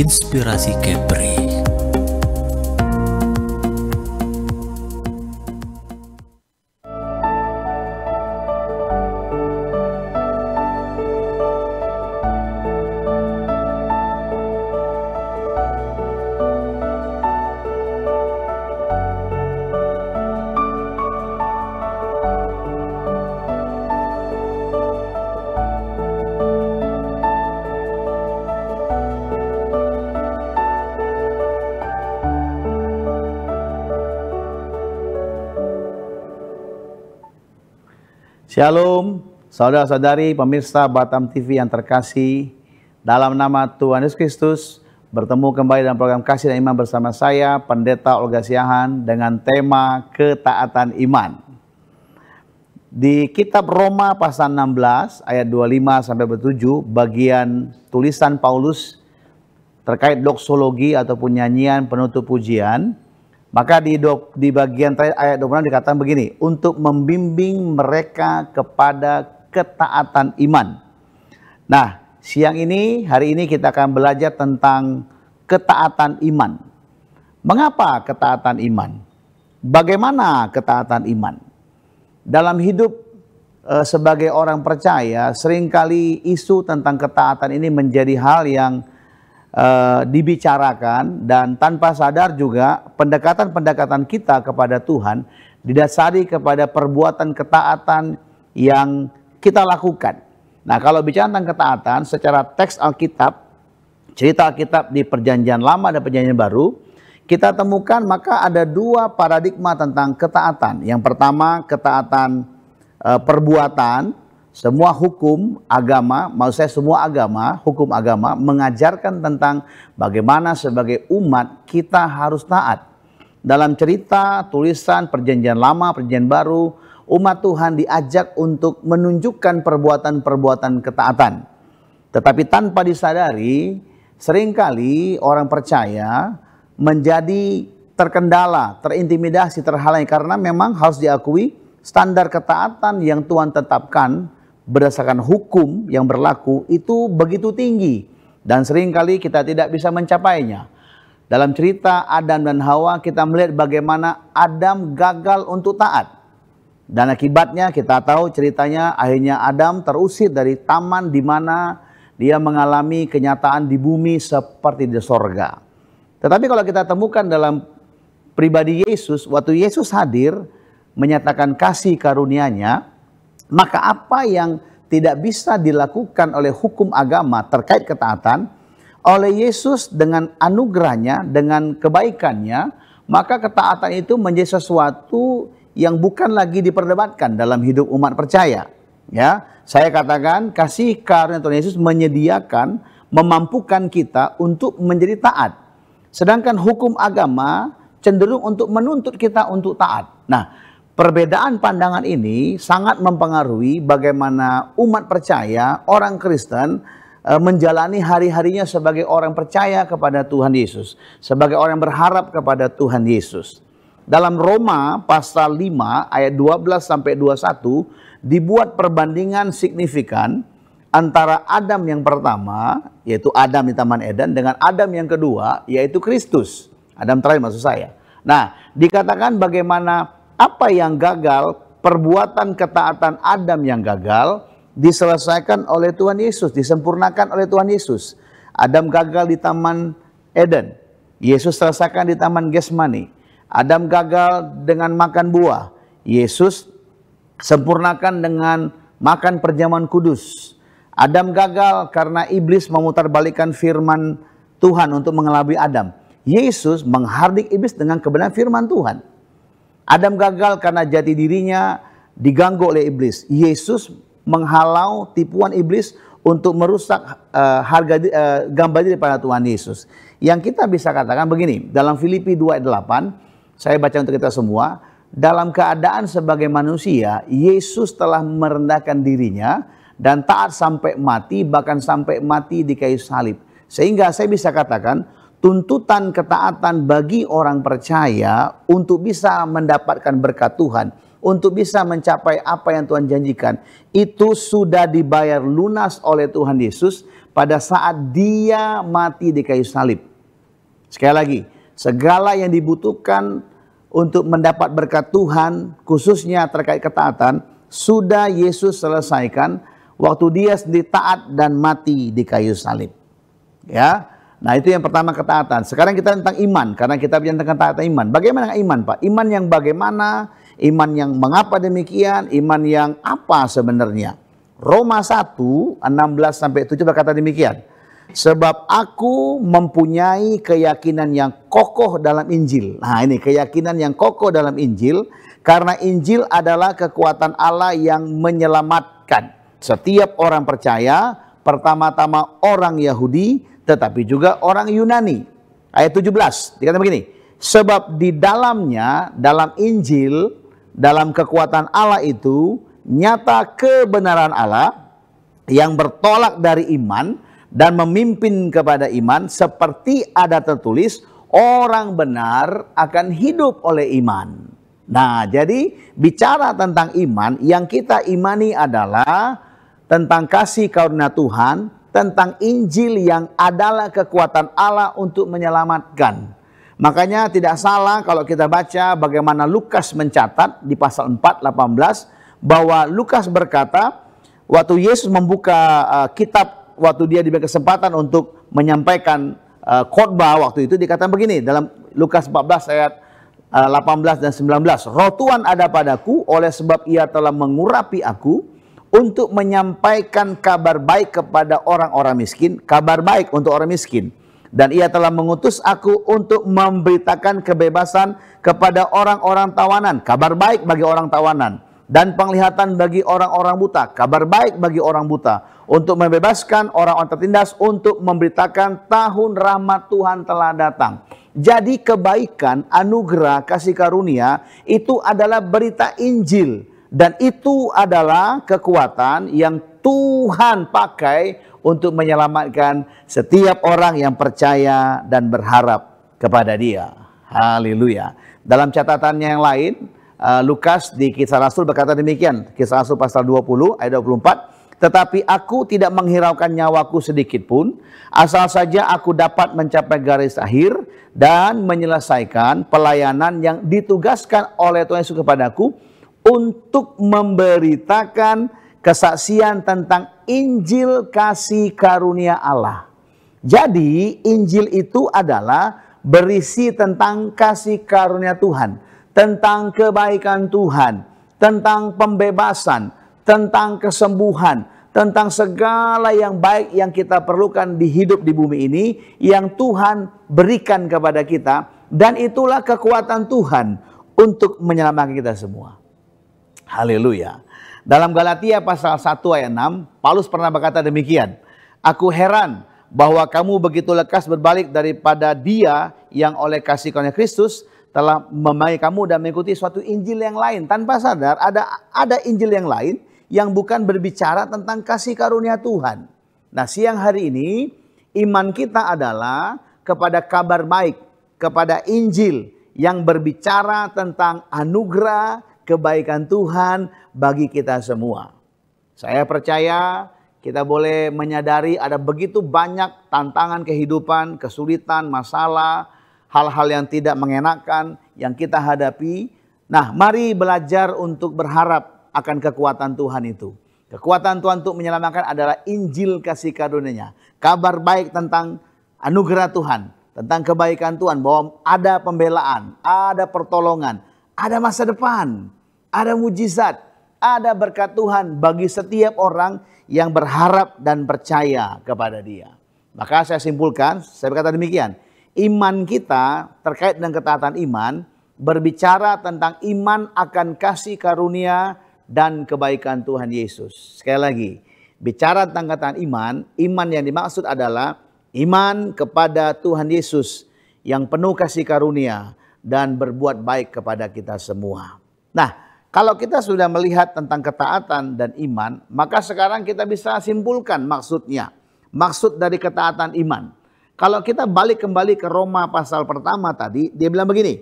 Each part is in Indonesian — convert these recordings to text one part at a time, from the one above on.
Inspirasi Kepri. Shalom, saudara-saudari pemirsa Batam TV yang terkasih. Dalam nama Tuhan Yesus Kristus, bertemu kembali dalam program Kasih dan Iman bersama saya, Pendeta Olga Siahaan, dengan tema ketaatan iman. Di kitab Roma pasal 16 ayat 25-27, bagian tulisan Paulus terkait doksologi ataupun nyanyian penutup pujian. Maka di bagian terakhir ayat 26 dikatakan begini, untuk membimbing mereka kepada ketaatan iman. Nah, hari ini kita akan belajar tentang ketaatan iman. Mengapa ketaatan iman? Bagaimana ketaatan iman? Dalam hidup sebagai orang percaya, seringkali isu tentang ketaatan ini menjadi hal yang dibicarakan, dan tanpa sadar juga pendekatan-pendekatan kita kepada Tuhan didasari kepada perbuatan ketaatan yang kita lakukan. Nah, kalau bicara tentang ketaatan secara teks Alkitab, cerita Alkitab di Perjanjian Lama dan Perjanjian Baru, kita temukan maka ada dua paradigma tentang ketaatan. Yang pertama, ketaatan perbuatan. Semua hukum agama, maksud saya semua agama, hukum agama mengajarkan tentang bagaimana sebagai umat kita harus taat. Dalam cerita, tulisan Perjanjian Lama, Perjanjian Baru, umat Tuhan diajak untuk menunjukkan perbuatan-perbuatan ketaatan. Tetapi tanpa disadari, seringkali orang percaya menjadi terkendala, terintimidasi, terhalangi, karena memang harus diakui standar ketaatan yang Tuhan tetapkan berdasarkan hukum yang berlaku itu begitu tinggi, dan seringkali kita tidak bisa mencapainya. Dalam cerita Adam dan Hawa, kita melihat bagaimana Adam gagal untuk taat, dan akibatnya kita tahu ceritanya, akhirnya Adam terusir dari taman di mana dia mengalami kenyataan di bumi seperti di sorga. Tetapi kalau kita temukan dalam pribadi Yesus, waktu Yesus hadir menyatakan kasih karunia-Nya, maka apa yang tidak bisa dilakukan oleh hukum agama terkait ketaatan, oleh Yesus dengan anugerahnya, dengan kebaikannya, maka ketaatan itu menjadi sesuatu yang bukan lagi diperdebatkan dalam hidup umat percaya. Ya, saya katakan kasih karunia Tuhan Yesus menyediakan, memampukan kita untuk menjadi taat. Sedangkan hukum agama cenderung untuk menuntut kita untuk taat. Nah, perbedaan pandangan ini sangat mempengaruhi bagaimana umat percaya, orang Kristen menjalani hari-harinya sebagai orang percaya kepada Tuhan Yesus, sebagai orang berharap kepada Tuhan Yesus. Dalam Roma pasal 5 ayat 12-21 dibuat perbandingan signifikan antara Adam yang pertama, yaitu Adam di Taman Eden, dengan Adam yang kedua, yaitu Kristus. Adam terakhir maksud saya. Nah, dikatakan bagaimana apa yang gagal, perbuatan ketaatan Adam yang gagal, diselesaikan oleh Tuhan Yesus, disempurnakan oleh Tuhan Yesus. Adam gagal di Taman Eden, Yesus selesaikan di Taman Getsemani. Adam gagal dengan makan buah, Yesus sempurnakan dengan makan perjamuan kudus. Adam gagal karena iblis memutarbalikkan firman Tuhan untuk mengelabui Adam. Yesus menghardik iblis dengan kebenaran firman Tuhan. Adam gagal karena jati dirinya diganggu oleh iblis. Yesus menghalau tipuan iblis untuk merusak gambar diri pada Tuhan Yesus. Yang kita bisa katakan begini, dalam Filipi 2 ayat 8, saya baca untuk kita semua, dalam keadaan sebagai manusia, Yesus telah merendahkan dirinya dan taat sampai mati, bahkan sampai mati di kayu salib. Sehingga saya bisa katakan, tuntutan ketaatan bagi orang percaya untuk bisa mendapatkan berkat Tuhan, untuk bisa mencapai apa yang Tuhan janjikan, itu sudah dibayar lunas oleh Tuhan Yesus pada saat dia mati di kayu salib. Sekali lagi, segala yang dibutuhkan untuk mendapat berkat Tuhan, khususnya terkait ketaatan, sudah Yesus selesaikan waktu dia sendiri taat dan mati di kayu salib. Ya, nah itu yang pertama, ketaatan. Sekarang kita tentang iman, karena kita bicara tentang ketaatan iman. Bagaimana iman, Pak? Iman yang bagaimana? Iman yang mengapa demikian? Iman yang apa sebenarnya? Roma 1, 16-17 berkata demikian. Sebab aku mempunyai keyakinan yang kokoh dalam Injil. Nah ini keyakinan yang kokoh dalam Injil. Karena Injil adalah kekuatan Allah yang menyelamatkan setiap orang percaya. Pertama-tama orang Yahudi, tetapi juga orang Yunani. Ayat 17, dikatakan begini. Sebab di dalamnya, dalam Injil, dalam kekuatan Allah itu, nyata kebenaran Allah yang bertolak dari iman dan memimpin kepada iman, seperti ada tertulis, orang benar akan hidup oleh iman. Nah, jadi bicara tentang iman, yang kita imani adalah tentang kasih karunia Tuhan, tentang Injil yang adalah kekuatan Allah untuk menyelamatkan. Makanya tidak salah kalau kita baca bagaimana Lukas mencatat di pasal 4, 18, bahwa Lukas berkata, waktu Yesus membuka kitab, waktu dia diberi kesempatan untuk menyampaikan khotbah waktu itu, dikatakan begini dalam Lukas 14 ayat 18 dan 19. Roh Tuhan ada padaku, oleh sebab ia telah mengurapi aku untuk menyampaikan kabar baik kepada orang-orang miskin, kabar baik untuk orang miskin. Dan ia telah mengutus aku untuk memberitakan kebebasan kepada orang-orang tawanan, kabar baik bagi orang tawanan, dan penglihatan bagi orang-orang buta, kabar baik bagi orang buta, untuk membebaskan orang-orang tertindas, untuk memberitakan tahun rahmat Tuhan telah datang. Jadi kebaikan, anugerah, kasih karunia itu adalah berita Injil, dan itu adalah kekuatan yang Tuhan pakai untuk menyelamatkan setiap orang yang percaya dan berharap kepada Dia. Haleluya. Dalam catatannya yang lain, Lukas di Kisah Rasul berkata demikian, Kisah Rasul pasal 20 ayat 24, tetapi aku tidak menghiraukan nyawaku sedikit pun, asal saja aku dapat mencapai garis akhir dan menyelesaikan pelayanan yang ditugaskan oleh Tuhan Yesus kepadaku untuk memberitakan kesaksian tentang Injil kasih karunia Allah. Jadi Injil itu adalah berisi tentang kasih karunia Tuhan, tentang kebaikan Tuhan, tentang pembebasan, tentang kesembuhan, tentang segala yang baik yang kita perlukan di hidup di bumi ini, yang Tuhan berikan kepada kita, dan itulah kekuatan Tuhan untuk menyelamatkan kita semua. Haleluya. Dalam Galatia pasal 1 ayat 6, Paulus pernah berkata demikian, aku heran bahwa kamu begitu lekas berbalik daripada Dia yang oleh kasih karunia Kristus telah memanggil kamu dan mengikuti suatu Injil yang lain. Tanpa sadar ada Injil yang lain yang bukan berbicara tentang kasih karunia Tuhan. Nah, siang hari ini iman kita adalah kepada kabar baik, kepada Injil yang berbicara tentang anugerah, kebaikan Tuhan bagi kita semua. Saya percaya kita boleh menyadari ada begitu banyak tantangan kehidupan, kesulitan, masalah, hal-hal yang tidak mengenakan yang kita hadapi. Nah, mari belajar untuk berharap akan kekuatan Tuhan itu. Kekuatan Tuhan untuk menyelamatkan adalah Injil kasih karunia-Nya. Kabar baik tentang anugerah Tuhan, tentang kebaikan Tuhan, bahwa ada pembelaan, ada pertolongan, ada masa depan, ada mujizat, ada berkat Tuhan bagi setiap orang yang berharap dan percaya kepada Dia. Maka saya simpulkan, saya berkata demikian. Iman kita terkait dengan ketaatan iman berbicara tentang iman akan kasih karunia dan kebaikan Tuhan Yesus. Sekali lagi, bicara tentang ketaatan iman, iman yang dimaksud adalah iman kepada Tuhan Yesus yang penuh kasih karunia dan berbuat baik kepada kita semua. Nah, kalau kita sudah melihat tentang ketaatan dan iman, maka sekarang kita bisa simpulkan maksudnya. Maksud dari ketaatan iman. Kalau kita balik kembali ke Roma pasal pertama tadi, dia bilang begini.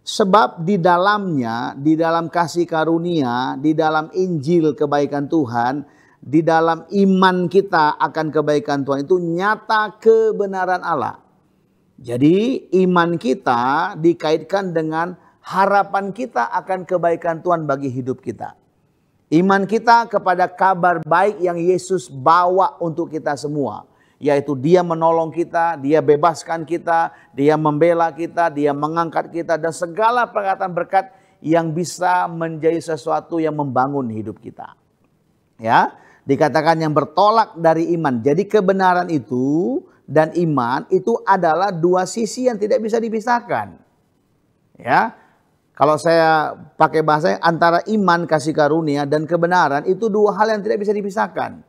Sebab di dalamnya, di dalam kasih karunia, di dalam Injil kebaikan Tuhan, di dalam iman kita akan kebaikan Tuhan itu nyata kebenaran Allah. Jadi iman kita dikaitkan dengan harapan kita akan kebaikan Tuhan bagi hidup kita. Iman kita kepada kabar baik yang Yesus bawa untuk kita semua. Yaitu Dia menolong kita, Dia bebaskan kita, Dia membela kita, Dia mengangkat kita. Dan segala perkataan berkat yang bisa menjadi sesuatu yang membangun hidup kita. Ya, dikatakan yang bertolak dari iman. Jadi kebenaran itu dan iman itu adalah dua sisi yang tidak bisa dipisahkan. Ya, kalau saya pakai bahasa antara iman, kasih karunia dan kebenaran itu dua hal yang tidak bisa dipisahkan.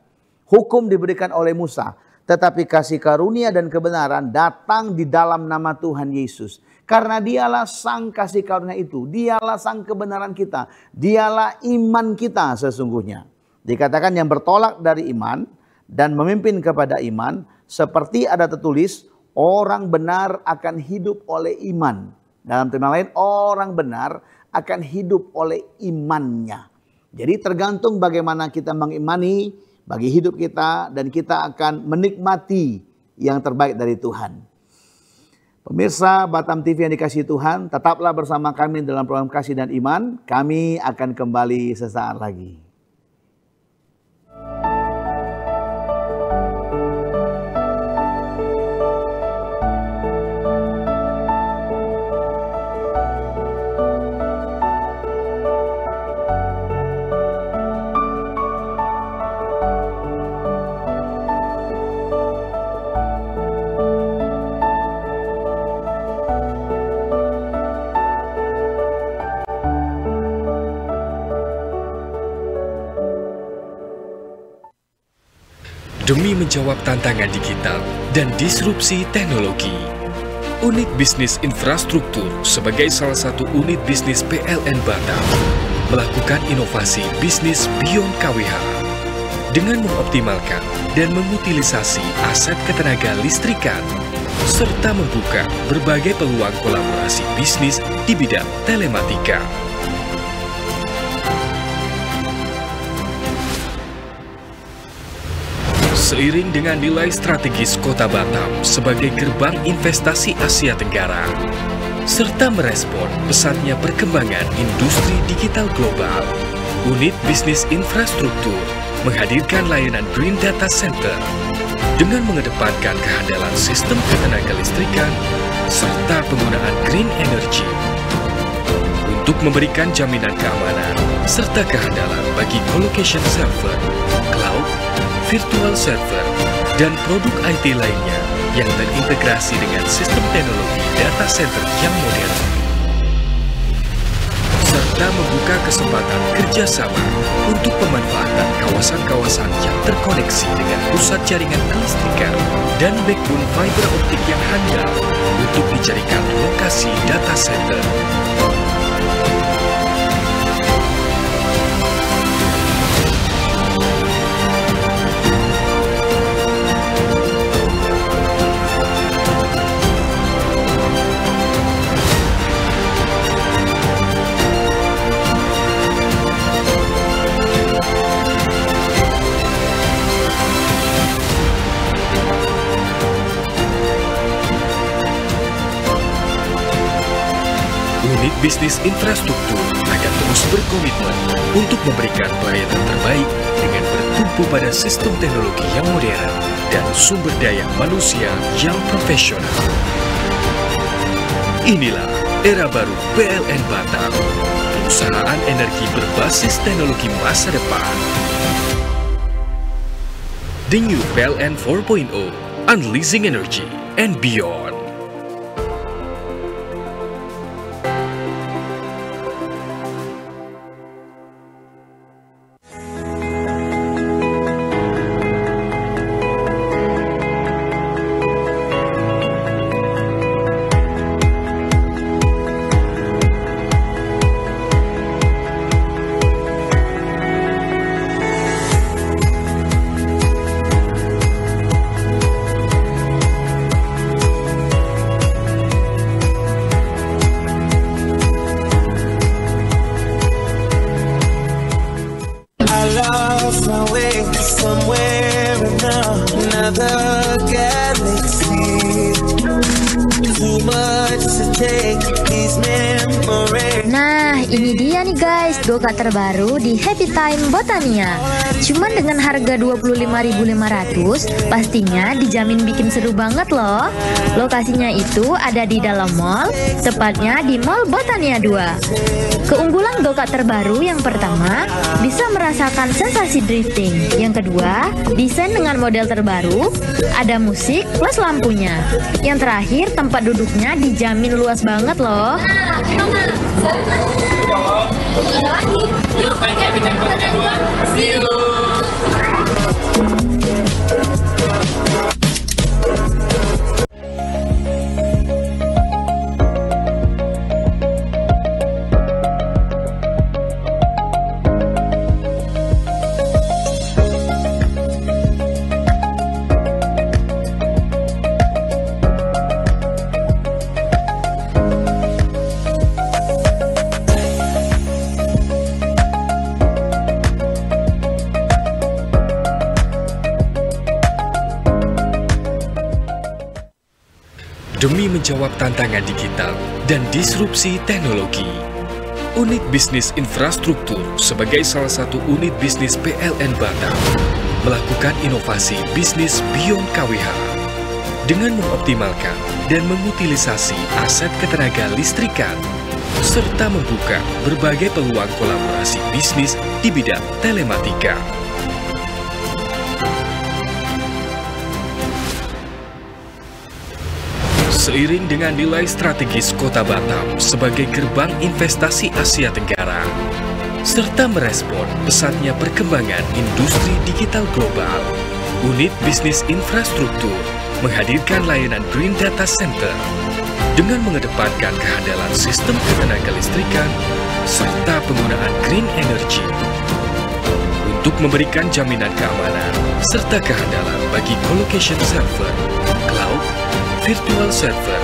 Hukum diberikan oleh Musa, tetapi kasih karunia dan kebenaran datang di dalam nama Tuhan Yesus. Karena Dialah sang kasih karunia itu, Dialah sang kebenaran kita, Dialah iman kita sesungguhnya. Dikatakan yang bertolak dari iman dan memimpin kepada iman, seperti ada tertulis, orang benar akan hidup oleh iman. Dalam tema lain, orang benar akan hidup oleh imannya. Jadi tergantung bagaimana kita mengimani bagi hidup kita, dan kita akan menikmati yang terbaik dari Tuhan. Pemirsa Batam TV yang dikasihi Tuhan, tetaplah bersama kami dalam program Kasih dan Iman. Kami akan kembali sesaat lagi. Demi menjawab tantangan digital dan disrupsi teknologi, Unit Bisnis Infrastruktur sebagai salah satu unit bisnis PLN Batam melakukan inovasi bisnis Beyond KWH dengan mengoptimalkan dan mengutilisasi aset ketenaga listrikan serta membuka berbagai peluang kolaborasi bisnis di bidang telematika. Seiring dengan nilai strategis Kota Batam sebagai gerbang investasi Asia Tenggara, serta merespon pesatnya perkembangan industri digital global, Unit Bisnis Infrastruktur menghadirkan layanan Green Data Center dengan mengedepankan kehandalan sistem ketenaga listrikan serta penggunaan green energy untuk memberikan jaminan keamanan serta kehandalan bagi colocation server, cloud, virtual server, dan produk IT lainnya yang terintegrasi dengan sistem teknologi data center yang modern. Serta membuka kesempatan kerjasama untuk pemanfaatan kawasan-kawasan yang terkoneksi dengan pusat jaringan kelistrikan dan backbone fiber optik yang handal untuk dijadikan lokasi data center. Unit Bisnis Infrastruktur akan terus berkomitmen untuk memberikan pelayanan terbaik dengan bertumpu pada sistem teknologi yang modern dan sumber daya manusia yang profesional. Inilah era baru PLN Batam, perusahaan energi berbasis teknologi masa depan. The New PLN 4.0, Unleashing Energy and Beyond. Nah, ini dia nih guys, go-kart terbaru di Happy Time Botania. Cuman dengan harga 25.500, pastinya dijamin bikin seru banget loh. Lokasinya itu ada di dalam mall, tepatnya di Mall Botania 2. Keunggulan go-kart terbaru yang pertama, bisa merasakan sensasi drifting. Yang kedua, desain dengan model terbaru, ada musik plus lampunya. Yang terakhir, tempat duduknya dijamin luas banget loh. Demi menjawab tantangan digital dan disrupsi teknologi, Unit Bisnis Infrastruktur sebagai salah satu unit bisnis PLN Batam melakukan inovasi bisnis Beyond KWH dengan mengoptimalkan dan mengutilisasi aset ketenaga listrikan serta membuka berbagai peluang kolaborasi bisnis di bidang telematika. Seiring dengan nilai strategis Kota Batam sebagai gerbang investasi Asia Tenggara, serta merespon pesatnya perkembangan industri digital global, Unit Bisnis Infrastruktur menghadirkan layanan Green Data Center dengan mengedepankan kehandalan sistem ketenaga listrikan serta penggunaan green energy untuk memberikan jaminan keamanan serta kehandalan bagi colocation server, cloud, virtual server,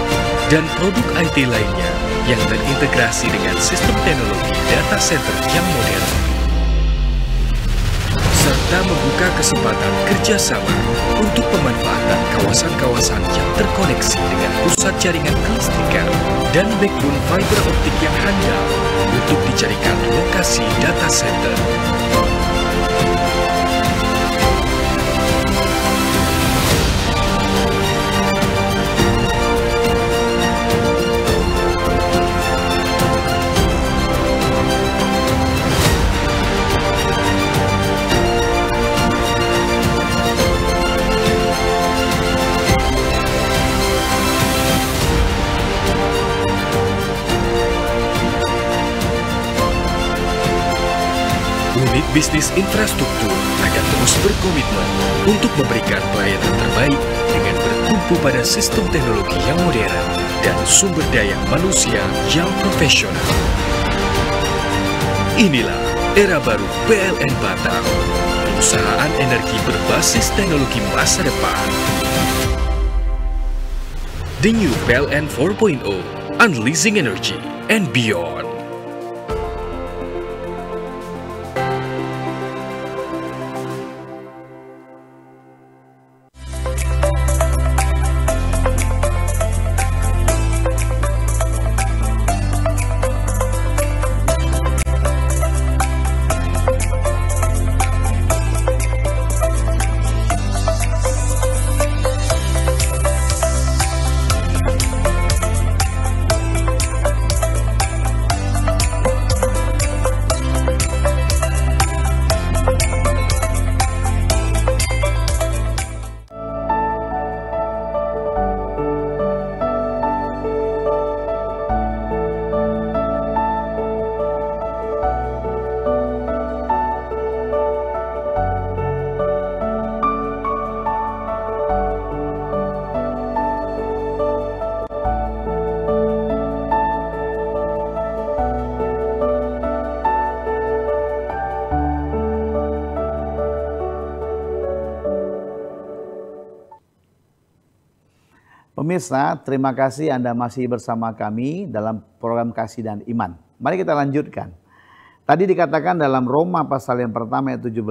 dan produk IT lainnya yang terintegrasi dengan sistem teknologi data center yang modern. Serta membuka kesempatan kerjasama untuk pemanfaatan kawasan-kawasan yang terkoneksi dengan pusat jaringan kelistrikan dan backbone fiber optik yang handal untuk dijadikan lokasi data center. Unit Bisnis Infrastruktur akan terus berkomitmen untuk memberikan pelayanan terbaik dengan bertumpu pada sistem teknologi yang modern dan sumber daya manusia yang profesional. Inilah era baru PLN Batam, perusahaan energi berbasis teknologi masa depan. The new PLN 4.0, Unleashing Energy and Beyond. Pemirsa, terima kasih Anda masih bersama kami dalam program Kasih dan Iman. Mari kita lanjutkan. Tadi dikatakan dalam Roma pasal yang pertama ayat 17,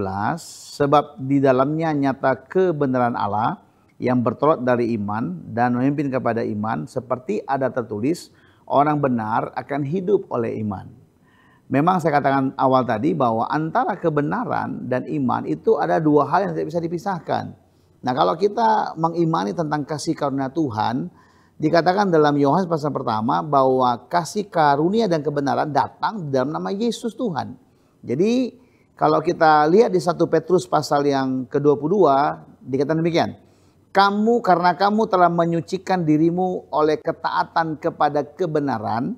sebab di dalamnya nyata kebenaran Allah yang bertolak dari iman dan memimpin kepada iman, seperti ada tertulis, orang benar akan hidup oleh iman. Memang saya katakan awal tadi bahwa antara kebenaran dan iman itu ada dua hal yang tidak bisa dipisahkan. Nah, kalau kita mengimani tentang kasih karunia Tuhan, dikatakan dalam Yohanes pasal pertama bahwa kasih karunia dan kebenaran datang dalam nama Yesus Tuhan. Jadi kalau kita lihat di 1 Petrus pasal yang ke-22 dikatakan demikian. Karena kamu telah menyucikan dirimu oleh ketaatan kepada kebenaran,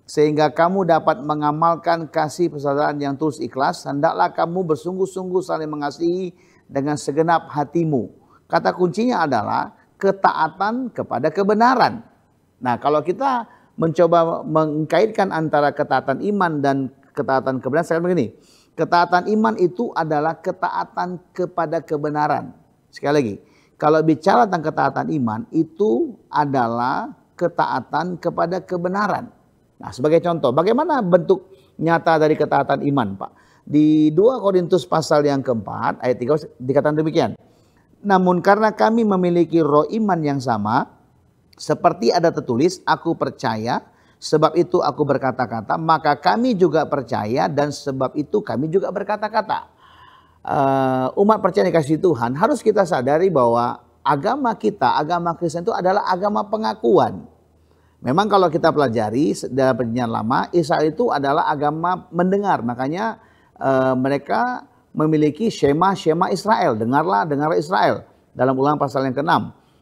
sehingga kamu dapat mengamalkan kasih persaudaraan yang tulus ikhlas, hendaklah kamu bersungguh-sungguh saling mengasihi dengan segenap hatimu. Kata kuncinya adalah ketaatan kepada kebenaran. Nah, kalau kita mencoba mengkaitkan antara ketaatan iman dan ketaatan kebenaran, saya begini, ketaatan iman itu adalah ketaatan kepada kebenaran. Sekali lagi, kalau bicara tentang ketaatan iman, itu adalah ketaatan kepada kebenaran. Nah, sebagai contoh, bagaimana bentuk nyata dari ketaatan iman, Pak? Di 2 Korintus pasal yang keempat, ayat 3 dikatakan demikian. Namun karena kami memiliki roh iman yang sama, seperti ada tertulis, aku percaya, sebab itu aku berkata-kata, maka kami juga percaya dan sebab itu kami juga berkata-kata. Umat percaya dikasih Tuhan, harus kita sadari bahwa agama kita, agama Kristen itu adalah agama pengakuan. Memang kalau kita pelajari dalam perjanjian lama, Israel itu adalah agama mendengar. Makanya mereka memiliki Shema Israel. Dengarlah Israel. Dalam Ulangan pasal yang ke-6.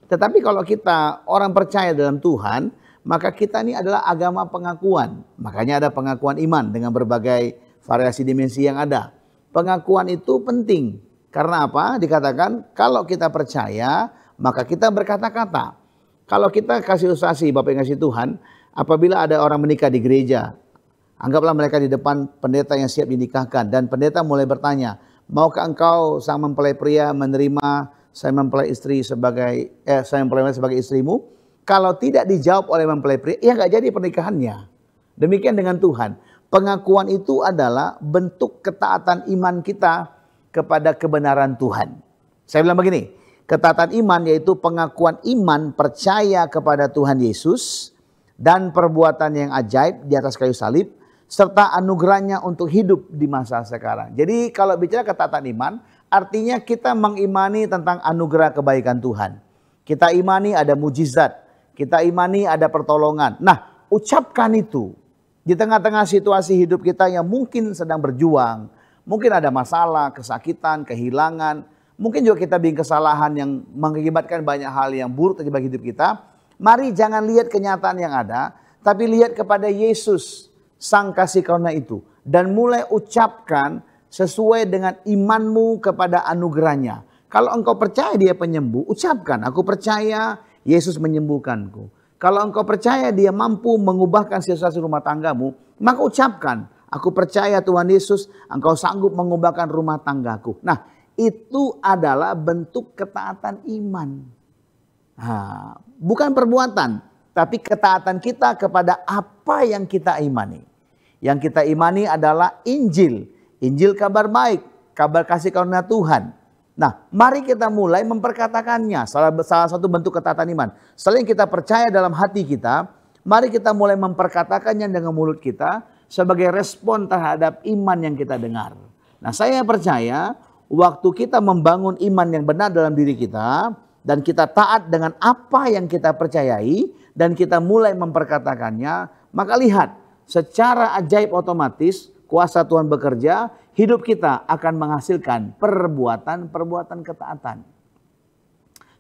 Tetapi kalau kita orang percaya dalam Tuhan, maka kita ini adalah agama pengakuan. Makanya ada pengakuan iman dengan berbagai variasi dimensi yang ada. Pengakuan itu penting. Karena apa? Dikatakan kalau kita percaya, maka kita berkata-kata. Kalau kita kasih ilustrasi Bapak yang kasih Tuhan, apabila ada orang menikah di gereja, anggaplah mereka di depan pendeta yang siap dinikahkan dan pendeta mulai bertanya, maukah engkau sang mempelai pria menerima saya mempelai istri sebagai istrimu? Kalau tidak dijawab oleh mempelai pria, ya nggak jadi pernikahannya. Demikian dengan Tuhan. Pengakuan itu adalah bentuk ketaatan iman kita kepada kebenaran Tuhan. Saya bilang begini. Ketaatan iman yaitu pengakuan iman percaya kepada Tuhan Yesus dan perbuatan yang ajaib di atas kayu salib serta anugerahnya untuk hidup di masa sekarang. Jadi kalau bicara ketaatan iman artinya kita mengimani tentang anugerah kebaikan Tuhan. Kita imani ada mujizat, kita imani ada pertolongan. Nah, ucapkan itu di tengah-tengah situasi hidup kita yang mungkin sedang berjuang, mungkin ada masalah, kesakitan, kehilangan. Mungkin juga kita bikin kesalahan yang mengakibatkan banyak hal yang buruk terjadi bagi hidup kita. Mari jangan lihat kenyataan yang ada, tapi lihat kepada Yesus, sang kasih karunia itu. Dan mulai ucapkan sesuai dengan imanmu kepada anugerahnya. Kalau engkau percaya dia penyembuh, ucapkan, aku percaya Yesus menyembuhkanku. Kalau engkau percaya dia mampu mengubahkan situasi rumah tanggamu, maka ucapkan, aku percaya Tuhan Yesus, engkau sanggup mengubahkan rumah tanggaku. Nah, itu adalah bentuk ketaatan iman. Nah, bukan perbuatan, tapi ketaatan kita kepada apa yang kita imani. Yang kita imani adalah Injil. Injil kabar baik, kabar kasih karunia Tuhan. Nah, mari kita mulai memperkatakannya. Salah satu bentuk ketaatan iman. Selain kita percaya dalam hati kita, mari kita mulai memperkatakannya dengan mulut kita sebagai respon terhadap iman yang kita dengar. Nah, saya percaya waktu kita membangun iman yang benar dalam diri kita dan kita taat dengan apa yang kita percayai dan kita mulai memperkatakannya, maka lihat secara ajaib otomatis kuasa Tuhan bekerja, hidup kita akan menghasilkan perbuatan-perbuatan ketaatan.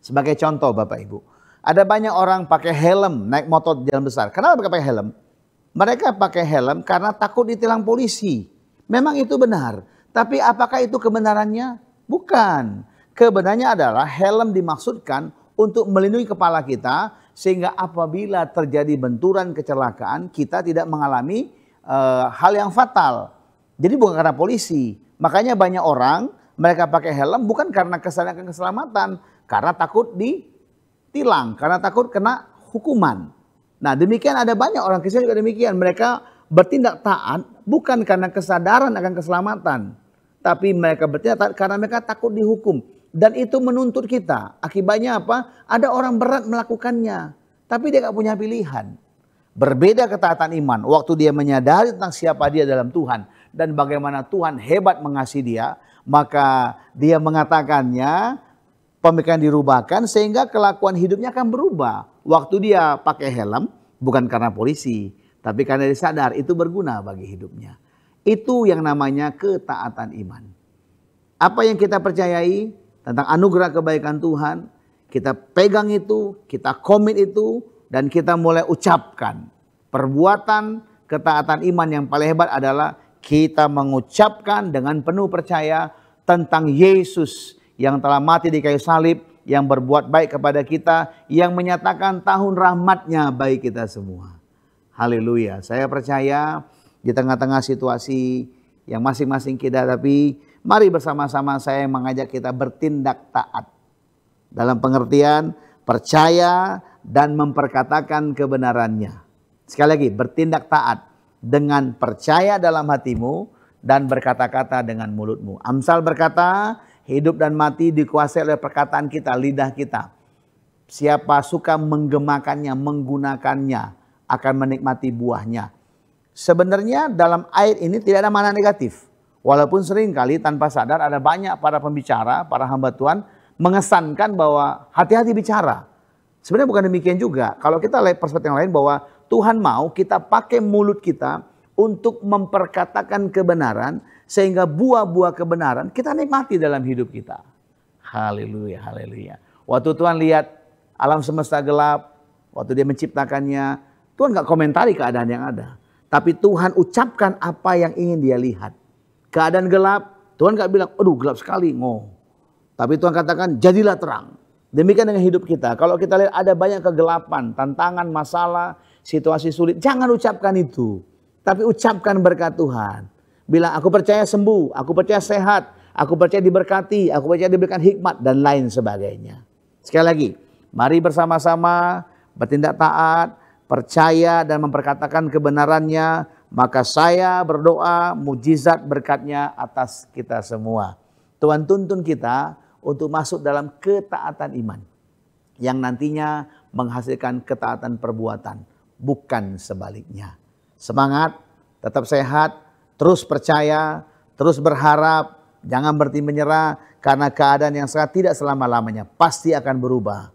Sebagai contoh Bapak Ibu, ada banyak orang pakai helm naik motor di jalan besar. Kenapa pakai helm? Mereka pakai helm karena takut ditilang polisi. Memang itu benar. Tapi apakah itu kebenarannya? Bukan. Kebenarannya adalah helm dimaksudkan untuk melindungi kepala kita sehingga apabila terjadi benturan kecelakaan kita tidak mengalami hal yang fatal. Jadi bukan karena polisi. Makanya banyak orang mereka pakai helm bukan karena keselamatan, karena takut ditilang, karena takut kena hukuman. Nah, demikian ada banyak orang Kristen juga demikian. Mereka bertindak taat bukan karena kesadaran akan keselamatan, tapi mereka bertindak taat karena mereka takut dihukum. Dan itu menuntut kita. Akibatnya apa? Ada orang berat melakukannya, tapi dia gak punya pilihan. Berbeda ketaatan iman waktu dia menyadari tentang siapa dia dalam Tuhan dan bagaimana Tuhan hebat mengasihi dia, maka dia mengatakannya, pemikiran dirubahkan sehingga kelakuan hidupnya akan berubah. Waktu dia pakai helm bukan karena polisi, tapi karena dia sadar itu berguna bagi hidupnya. Itu yang namanya ketaatan iman. Apa yang kita percayai tentang anugerah kebaikan Tuhan, kita pegang itu, kita komit itu, dan kita mulai ucapkan. Perbuatan ketaatan iman yang paling hebat adalah kita mengucapkan dengan penuh percaya tentang Yesus yang telah mati di kayu salib, yang berbuat baik kepada kita, yang menyatakan tahun rahmat-Nya bagi kita semua. Haleluya. Saya percaya di tengah-tengah situasi yang masing-masing kita hadapi, mari bersama-sama saya mengajak kita bertindak taat. Dalam pengertian percaya dan memperkatakan kebenarannya. Sekali lagi, bertindak taat dengan percaya dalam hatimu dan berkata-kata dengan mulutmu. Amsal berkata, hidup dan mati dikuasai oleh perkataan kita, lidah kita. Siapa suka menggemakannya, menggunakannya, akan menikmati buahnya. Sebenarnya dalam ayat ini tidak ada makna negatif. Walaupun seringkali tanpa sadar ada banyak para pembicara, para hamba Tuhan mengesankan bahwa hati-hati bicara. Sebenarnya bukan demikian juga. Kalau kita lihat perspektif yang lain bahwa Tuhan mau kita pakai mulut kita untuk memperkatakan kebenaran sehingga buah-buah kebenaran kita nikmati dalam hidup kita. Haleluya, haleluya. Waktu Tuhan lihat alam semesta gelap, waktu dia menciptakannya, Tuhan gak komentari keadaan yang ada. Tapi Tuhan ucapkan apa yang ingin dia lihat. Keadaan gelap, Tuhan gak bilang, aduh gelap sekali, Tapi Tuhan katakan, jadilah terang. Demikian dengan hidup kita. Kalau kita lihat ada banyak kegelapan, tantangan, masalah, situasi sulit, jangan ucapkan itu. Tapi ucapkan berkat Tuhan. Bilang, aku percaya sembuh, aku percaya sehat, aku percaya diberkati, aku percaya diberikan hikmat, dan lain sebagainya. Sekali lagi, mari bersama-sama bertindak taat, percaya dan memperkatakan kebenarannya, maka saya berdoa mujizat berkatnya atas kita semua. Tuhan tuntun kita untuk masuk dalam ketaatan iman yang nantinya menghasilkan ketaatan perbuatan, bukan sebaliknya. Semangat, tetap sehat, terus percaya, terus berharap, jangan berhenti menyerah karena keadaan yang sekarang tidak selama-lamanya, pasti akan berubah.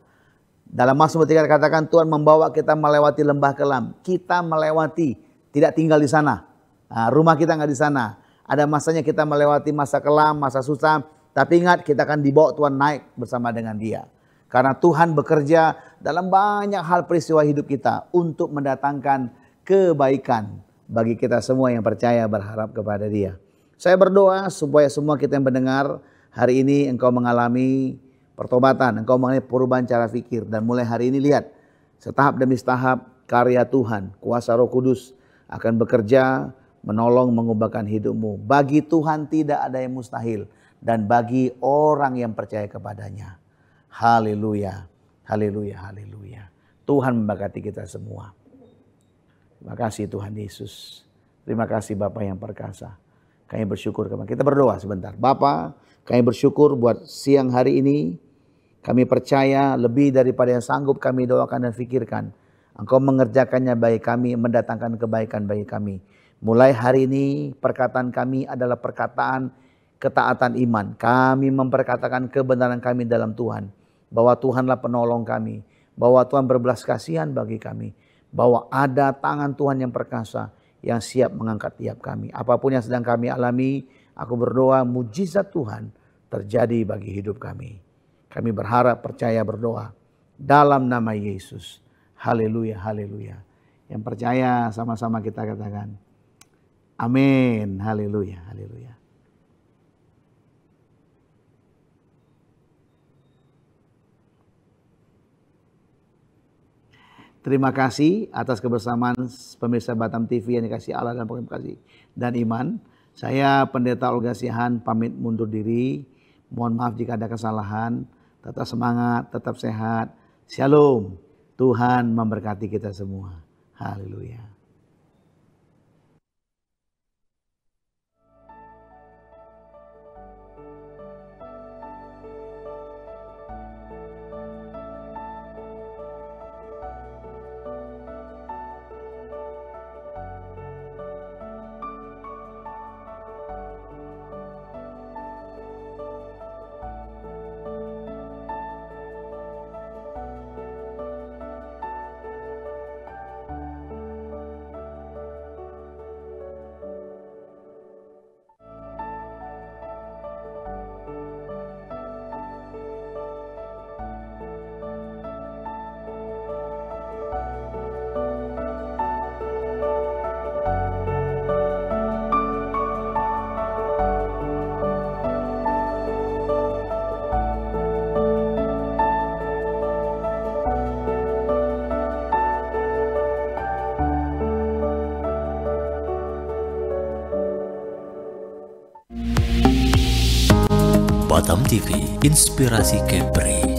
Dalam Mazmur 3 dikatakan Tuhan membawa kita melewati lembah kelam. Kita melewati, tidak tinggal di sana. Nah, rumah kita nggak di sana. Ada masanya kita melewati masa kelam, masa susah. Tapi ingat, kita akan dibawa Tuhan naik bersama dengan Dia. Karena Tuhan bekerja dalam banyak hal peristiwa hidup kita untuk mendatangkan kebaikan bagi kita semua yang percaya berharap kepada Dia. Saya berdoa supaya semua kita yang mendengar hari ini engkau mengalami pertobatan, engkau mengalami perubahan cara pikir. Dan mulai hari ini lihat, setahap demi setahap karya Tuhan, kuasa Roh Kudus akan bekerja, menolong, mengubahkan hidupmu. Bagi Tuhan tidak ada yang mustahil. Dan bagi orang yang percaya kepadanya. Haleluya, haleluya, haleluya. Tuhan memberkati kita semua. Terima kasih Tuhan Yesus. Terima kasih Bapa yang perkasa. Kami bersyukur kepada kita. Berdoa sebentar. Bapa, kami bersyukur buat siang hari ini. Kami percaya lebih daripada yang sanggup kami doakan dan fikirkan. Engkau mengerjakannya bagi kami, mendatangkan kebaikan bagi kami. Mulai hari ini perkataan kami adalah perkataan ketaatan iman. Kami memperkatakan kebenaran kami dalam Tuhan. Bahwa Tuhanlah penolong kami. Bahwa Tuhan berbelas kasihan bagi kami. Bahwa ada tangan Tuhan yang perkasa yang siap mengangkat tiap kami. Apapun yang sedang kami alami, aku berdoa mujizat Tuhan terjadi bagi hidup kami. Kami berharap, percaya, berdoa dalam nama Yesus. Haleluya, haleluya. Yang percaya sama-sama kita katakan amin. Haleluya, haleluya. Terima kasih atas kebersamaan pemirsa Batam TV yang dikasih Allah dan kasih dan iman. Saya Pendeta Olga Sihan pamit mundur diri. Mohon maaf jika ada kesalahan. Tetap semangat, tetap sehat. Shalom. Tuhan memberkati kita semua. Haleluya. Batam TV, inspirasi Kepri.